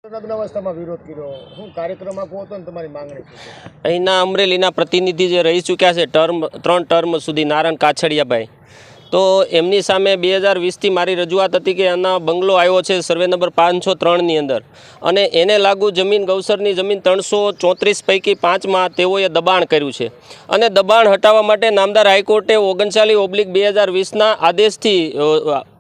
અવસ્થામાં વિરોધ કર્યો, હું કાર્યક્રમ આપવો હતો ને તમારી માંગણી શું છે? અહીંના અમરેલીના પ્રતિનિધિ જે રહી ચૂક્યા છે 3 ટર્મ સુધી, નારાયણ કાછડિયાભાઈ, તો એમની સામે 2020થી મારી રજૂઆત હતી કે એના બંગલો આવ્યો છે સર્વે નંબર 503ની અંદર, અને એને લાગુ જમીન ગૌસરની જમીન 334 પૈકી 5માં તેઓએ દબાણ કર્યું છે, અને દબાણ હટાવવા માટે નામદાર હાઈકોર્ટે 39/2020ના આદેશથી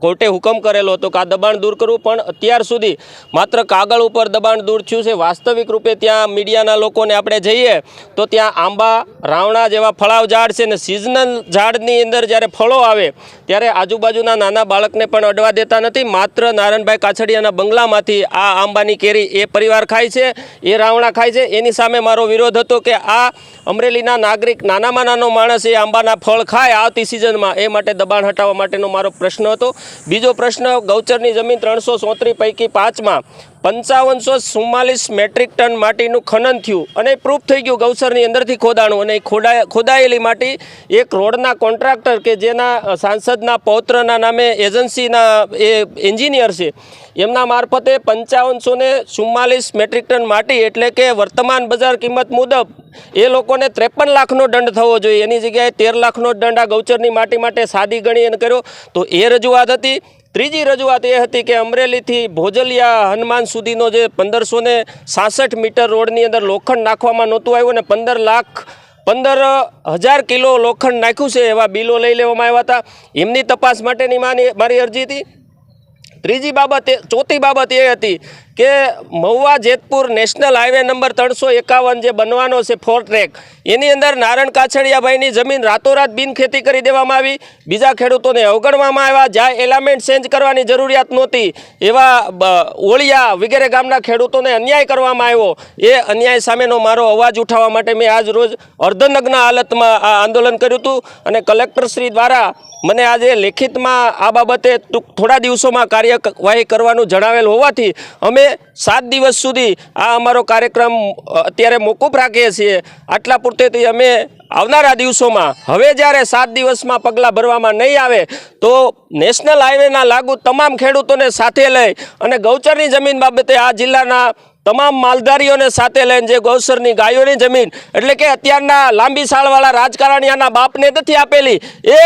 કોર્ટે હુકમ કરેલો હતો કે આ દબાણ દૂર કરવું, પણ અત્યાર સુધી માત્ર કાગળ ઉપર દબાણ દૂર થયું છે. વાસ્તવિક રૂપે ત્યાં મીડિયાના લોકોને આપણે જઈએ તો ત્યાં આંબા, રાવણા જેવા ફળાવ ઝાડ છે, ને સિઝનલ ઝાડની અંદર જ્યારે ફળો આવે ત્યારે આજુબાજુના નાના બાળકને પણ અડવા દેતા નથી. માત્ર નારાયણભાઈ કાછડિયાના બંગલામાંથી આ આંબાની કેરી એ પરિવાર ખાય છે, એ રાવણા ખાય છે. એની સામે મારો વિરોધ હતો કે આ અમરેલીના નાગરિક, નાનામાં નાનો માણસ એ આંબાના ફળ ખાય આવતી સિઝનમાં, એ માટે દબાણ હટાવવા માટેનો મારો પ્રશ્ન હતો. બીજો પ્રશ્ન, ગૌચરની જમીન 334 પૈકી 5માં 5544 મેટ્રિક ટન માટીનું ખનન થયું, અને પ્રૂફ થઈ ગયું ગૌચરની અંદરથી ખોદાણું, અને ખોદાયેલી માટી એક રોડના કોન્ટ્રાક્ટર કે જેના સાંસદના પૌત્રના નામે એજન્સીના એ એન્જિનિયર છે, એમના મારફતે 5544 મેટ્રિક ટન માટી, એટલે કે વર્તમાન બજાર કિંમત મુજબ એ લોકોને 53 લાખનો દંડ થવો જોઈએ, એની જગ્યાએ 13 લાખનો દંડ આ ગૌચરની માટી માટે સાદી ગણી કર્યો. તો એ રજૂઆત હતી. ત્રીજી રજૂઆત એ હતી કે અમરેલીથી ભોજલિયા હનુમાન સુધીનો જે 1566 મીટર રોડની અંદર લોખંડ નાખવામાં નહોતું આવ્યું, અને 15,000 કિલો લોખંડ નાખ્યું છે, એવા બિલો લઈ લેવામાં આવ્યા હતા. એમની તપાસ માટેની મારી અરજી હતી. ચોથી બાબત એ હતી કે Mahuva Jetpur national highway number 351 જે બનવાનો છે 4 ટ્રેક, એની અંદર નારાયણ કાછડિયાભાઈની જમીન રાતોરાત બિનખેતી કરી દેવામાં આવી, બીજા ખેડૂતોને અવગણવામાં આવ્યા. જ્યાં એલામેન્ટ ચેન્જ કરવાની જરૂરિયાત નહોતી એવા ઓળિયા વગેરે ગામના ખેડૂતોને અન્યાય કરવામાં આવ્યો. એ અન્યાય સામેનો મારો અવાજ ઉઠાવવા માટે મેં આજ રોજ અર્ધનગ્ન હાલતમાં આ આંદોલન કર્યું હતું, અને કલેક્ટરશ્રી દ્વારા મને આજે લેખિતમાં આ બાબતે થોડા દિવસોમાં કાર્યવાહી કરવાનું જણાવેલ હોવાથી અમે 7 દિવસ સુધી આ અમારો કાર્યક્રમ અત્યારે મોકૂફ રાખીએ છીએ. આટલા પૂરતેથી અમે આવનારા દિવસોમાં, હવે જ્યારે 7 દિવસમાં પગલાં ભરવામાં નહીં આવે તો નેશનલ હાઈવેના લાગુ તમામ ખેડૂતોને સાથે લઈ અને ગૌચરની જમીન બાબતે આ જિલ્લાના તમામ માલધારીઓને સાથે લઈને, જે ગૌચરની ગાયોની જમીન, એટલે કે અત્યારના લાંબી સાળવાળા રાજકારણીયાના બાપને નથી આપેલી, એ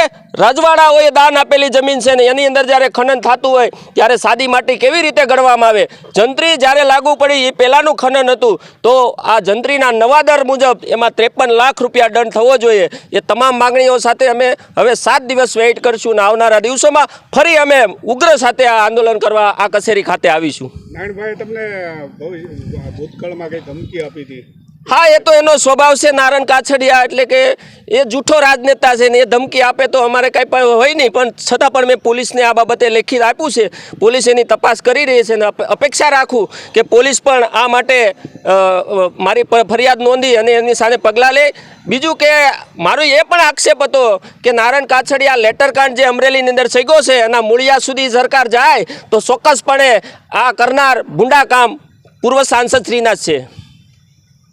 રજવાડાઓએ દાન આપેલી જમીન છે, ને એની અંદર જ્યારે ખનન થતું હોય ત્યારે સાદી માટી કેવી રીતે ગણવામાં આવે? જંત્રી જ્યારે લાગુ પડી એ પહેલાંનું ખનન હતું, તો આ જંત્રીના નવા દર મુજબ એમાં 53 લાખ રૂપિયા દંડ થવો જોઈએ. એ તમામ માગણીઓ સાથે અમે હવે 7 દિવસ વેઇટ કરશું, અને આવનારા દિવસોમાં ફરી અમે ઉગ્ર સાથે આ આંદોલન કરવા આ કચેરી ખાતે આવીશું. નારાયણભાઈ તમને ભૂતકાળમાં કઈ ધમકી આપી હતી? હા, એ તો એનો સ્વભાવ છે. નારાયણ કાછડિયા એટલે કે એ જૂઠો રાજનેતા છે, ને એ ધમકી આપે તો અમારે કંઈ પણ હોય નહીં, પણ છતાં પણ મેં પોલીસને આ બાબતે લેખિત આપ્યું છે. પોલીસ એની તપાસ કરી રહી છે, અને અપેક્ષા રાખું કે પોલીસ પણ આ માટે મારી ફરિયાદ નોંધી અને એની સામે પગલાં લે. બીજું કે મારો એ પણ આક્ષેપ હતો કે નારાયણ કાછડિયા લેટરકાંડ જે અમરેલીની અંદર સગ્યો છે એના મૂળિયા સુધી સરકાર જાય તો ચોક્કસપણે આ કરનાર ભૂંડા કામ પૂર્વ સાંસદશ્રીના જ છે.